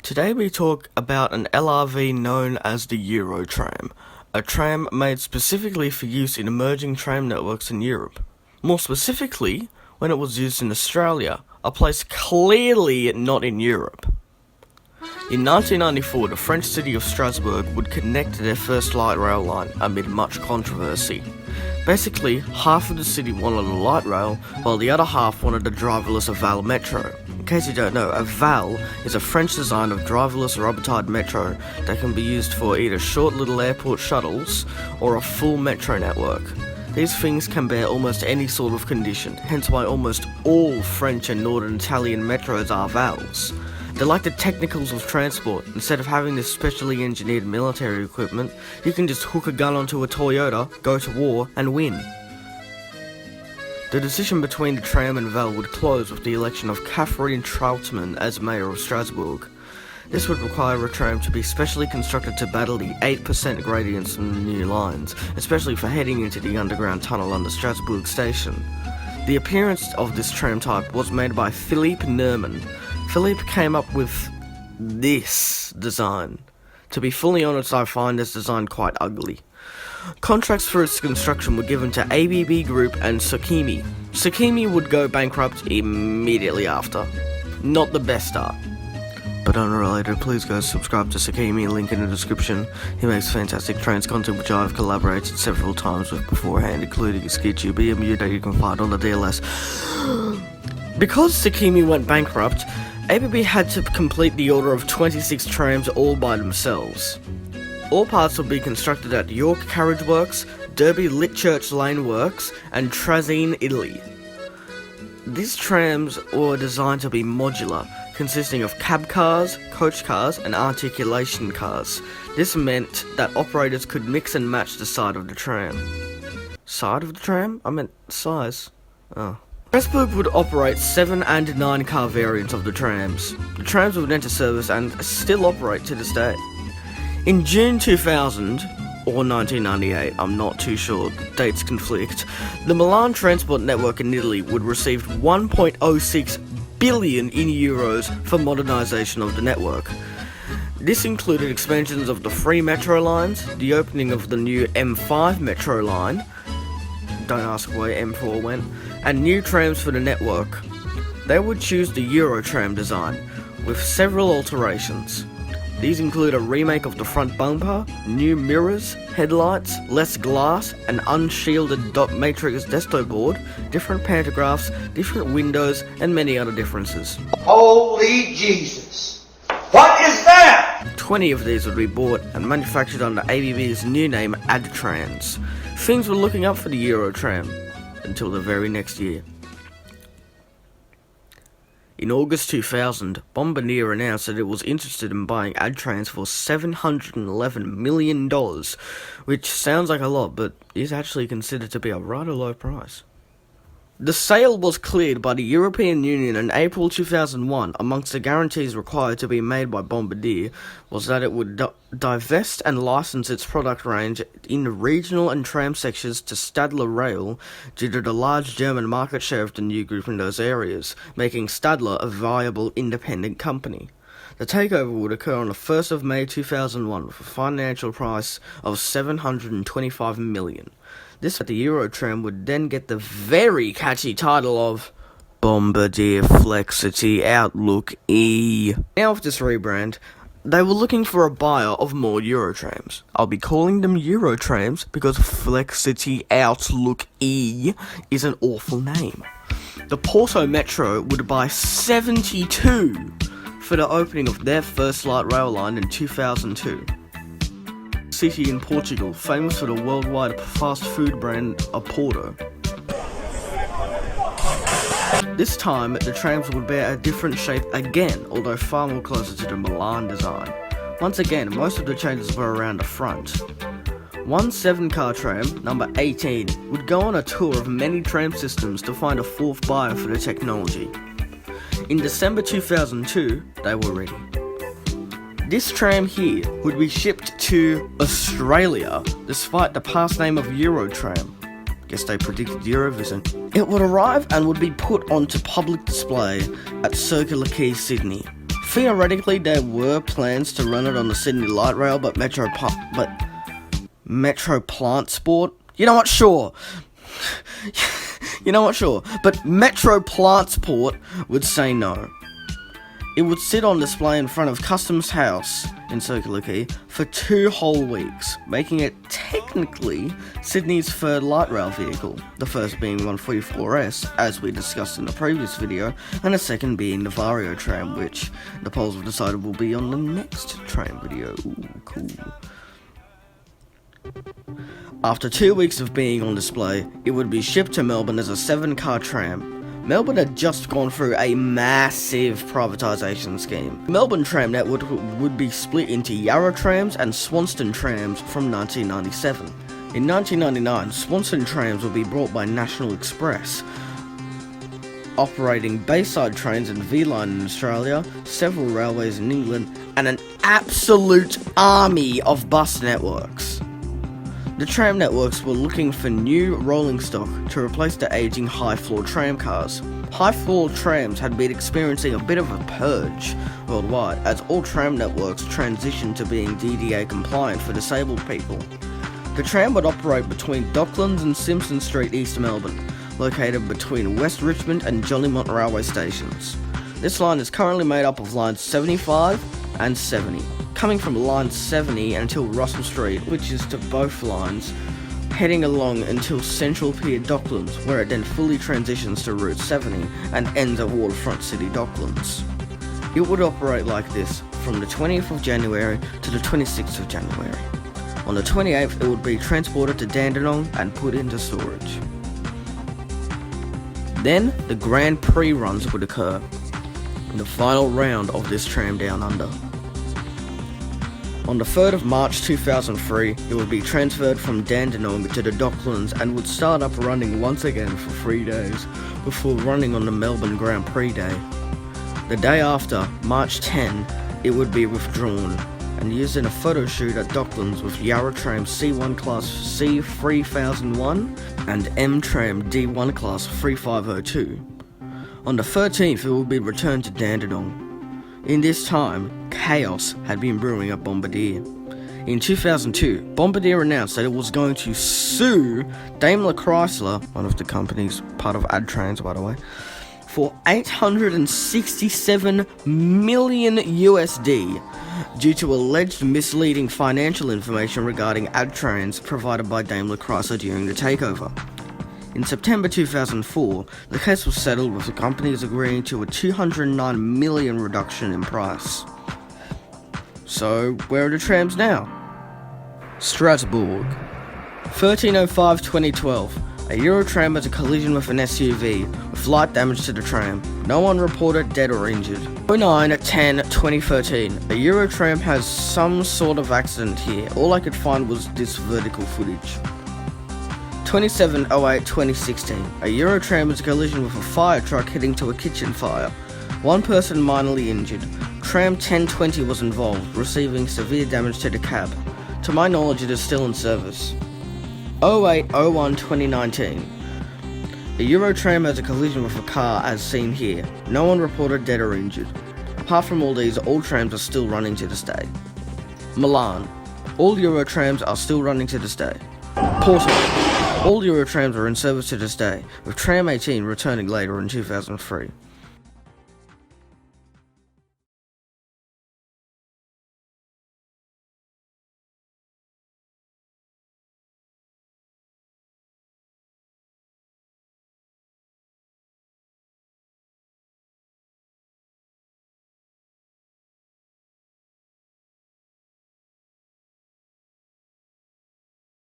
Today we talk about an LRV known as the Eurotram, a tram made specifically for use in emerging tram networks in Europe. More specifically, when it was used in Australia, a place clearly not in Europe. In 1994, the French city of Strasbourg would connect their first light rail line amid much controversy. Basically, half of the city wanted a light rail, while the other half wanted a driverless Aval metro. In case you don't know, Aval is a French design of driverless rubber-tired metro that can be used for either short little airport shuttles or a full metro network. These things can bear almost any sort of condition, hence why almost all French and Northern Italian metros are Avals. They're like the technicals of transport. Instead of having this specially engineered military equipment, you can just hook a gun onto a Toyota, go to war, and win. The decision between the tram and Val would close with the election of Catherine Trautmann as mayor of Strasbourg. This would require a tram to be specially constructed to battle the 8% gradients from the new lines, especially for heading into the underground tunnel under Strasbourg station. The appearance of this tram type was made by Philippe Neumann. Philippe came up with this design. To be fully honest, I find this design quite ugly. Contracts for its construction were given to ABB Group and Sokimi. Sokimi would go bankrupt immediately after. Not the best start. But unrelated, please go subscribe to Sokimi, link in the description. He makes fantastic trans content which I have collaborated several times with beforehand, including a sketchy BMU that you can find on the DLS. Because Sokimi went bankrupt, ABB had to complete the order of 26 trams all by themselves. All parts would be constructed at York Carriage Works, Derby Litchurch Lane Works, and Trazine, Italy. These trams were designed to be modular, consisting of cab cars, coach cars, and articulation cars. This meant that operators could mix and match the side of the tram. Side of the tram? I meant size. Oh. Strasbourg would operate 7 and 9 car variants of the trams. The trams would enter service and still operate to this day. In June 2000, or 1998, I'm not too sure, dates conflict, the Milan Transport Network in Italy would receive 1.06 billion in euros for modernisation of the network. This included expansions of the 3 metro lines, the opening of the new M5 metro line, don't ask where M4 went, and new trams for the network. They would choose the Eurotram design, with several alterations. These include a remake of the front bumper, new mirrors, headlights, less glass, an unshielded dot matrix desktop board, different pantographs, different windows, and many other differences. Holy Jesus! What is that? 20 of these would be bought and manufactured under ABB's new name Adtrans. Things were looking up for the Eurotram until the very next year. In August 2000, Bombardier announced that it was interested in buying Adtrans for $711 million, which sounds like a lot, but is actually considered to be a rather low price. The sale was cleared by the European Union in April 2001. Amongst the guarantees required to be made by Bombardier was that it would divest and license its product range in the regional and tram sections to Stadler Rail due to the large German market share of the new group in those areas, making Stadler a viable independent company. The takeover would occur on the 1st of May 2001 with a financial price of $725 million. The Eurotram would then get the very catchy title of Bombardier Flexity Outlook E. Now with this rebrand, they were looking for a buyer of more Eurotrams. I'll be calling them Eurotrams because Flexity Outlook E is an awful name. The Porto Metro would buy 72 for the opening of their first light rail line in 2002. City in Portugal, famous for the worldwide fast food brand of Porto. This time, the trams would bear a different shape again, although far more closer to the Milan design. Once again, most of the changes were around the front. One 7-car tram, number 18, would go on a tour of many tram systems to find a 4th buyer for the technology. In December 2002, they were ready. This tram here would be shipped to Australia, despite the past name of Eurotram. Guess they predicted Eurovision. It would arrive and would be put onto public display at Circular Quay, Sydney. Theoretically, there were plans to run it on the Sydney Light Rail, but Metro Plant Sport. You know what? Sure. But Metro Plant Sport would say no. It would sit on display in front of Customs House in Circular Quay for 2 whole weeks, making it technically Sydney's third light rail vehicle, the first being 144S, as we discussed in the previous video, and the second being the Vario tram, which the polls have decided will be on the next tram video. Ooh, cool. After 2 weeks of being on display, it would be shipped to Melbourne as a 7-car tram. Melbourne had just gone through a massive privatisation scheme. The Melbourne tram network would be split into Yarra Trams and Swanston Trams from 1997. In 1999, Swanston Trams would be brought by National Express, operating Bayside trains and V-Line in Australia, several railways in England, and an absolute army of bus networks. The tram networks were looking for new rolling stock to replace the aging high-floor tram cars. High-floor trams had been experiencing a bit of a purge worldwide, as all tram networks transitioned to being DDA compliant for disabled people. The tram would operate between Docklands and Simpson Street, East Melbourne, located between West Richmond and Jolimont railway stations. This line is currently made up of lines 75 and 70. Coming from line 70 until Russell Street, which is to both lines, heading along until Central Pier Docklands, where it then fully transitions to Route 70 and ends at Waterfront City Docklands. It would operate like this from the 20th of January to the 26th of January. On the 28th, it would be transported to Dandenong and put into storage. Then, the Grand Prix runs would occur, in the final round of this Tram Down Under. On the 3rd of March 2003, it would be transferred from Dandenong to the Docklands and would start up running once again for 3 days, before running on the Melbourne Grand Prix Day. The day after, March 10, it would be withdrawn, and used in a photo shoot at Docklands with Yarra Tram C1 Class C3001 and M Tram D1 Class 3502. On the 13th, it would be returned to Dandenong. In this time, chaos had been brewing at Bombardier. In 2002, Bombardier announced that it was going to sue Daimler Chrysler, one of the companies part of AdTrans by the way, for $867 million USD due to alleged misleading financial information regarding AdTrans provided by Daimler Chrysler during the takeover. In September 2004, the case was settled with the companies agreeing to a $209 million reduction in price. So, where are the trams now? Strasbourg. 13/05/2012. A Eurotram has a collision with an SUV, with light damage to the tram. No one reported dead or injured. 09/10/2013. A Eurotram has some sort of accident here. All I could find was this vertical footage. 27/08/2016. A Eurotram has a collision with a fire truck heading to a kitchen fire. One person minorly injured. Tram 1020 was involved, receiving severe damage to the cab. To my knowledge, it is still in service. 08/01/2019. A Eurotram has a collision with a car as seen here. No one reported dead or injured. Apart from all these, all trams are still running to this day. Milan. All Eurotrams are still running to this day. Porto. All Eurotrams are in service to this day, with Tram 18 returning later in 2003.